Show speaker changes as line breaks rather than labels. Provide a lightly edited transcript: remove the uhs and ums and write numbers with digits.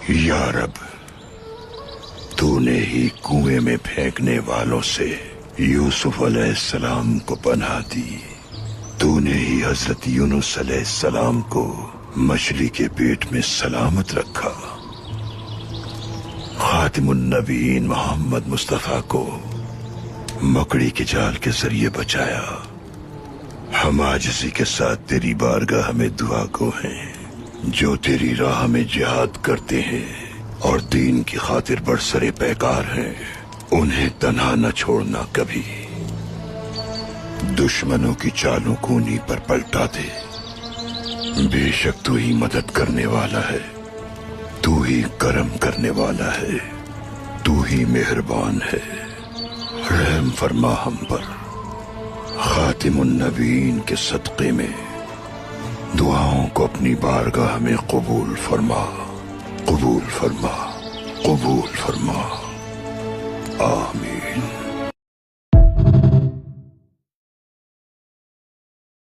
या रब, तूने ही कुएं में फेंकने वालों से यूसुफ अलैहिस्सलाम को पनाह दी। तूने ही हजरत यूनुस अलैहिस्सलाम को मछली के पेट में सलामत रखा। खातिमुन नबीन मोहम्मद मुस्तफा को मकड़ी के जाल के जरिए बचाया। हम आजिज़ी के साथ तेरी बारगाह में दुआ को हैं। जो तेरी राह में जिहाद करते हैं और दीन की खातिर बरसरे पैकार हैं, उन्हें तन्हा न छोड़ना कभी। दुश्मनों की चालों को उन्हीं पर पलटा दे। बेशक तू ही मदद करने वाला है, तू ही करम करने वाला है, तू ही मेहरबान है। रहम फरमा हम पर। खातिमुन नबीन के सदक़े में दुआओं को अपनी बारगाह में कबूल फरमा, कबूल फरमा, कबूल फरमा। आमीन।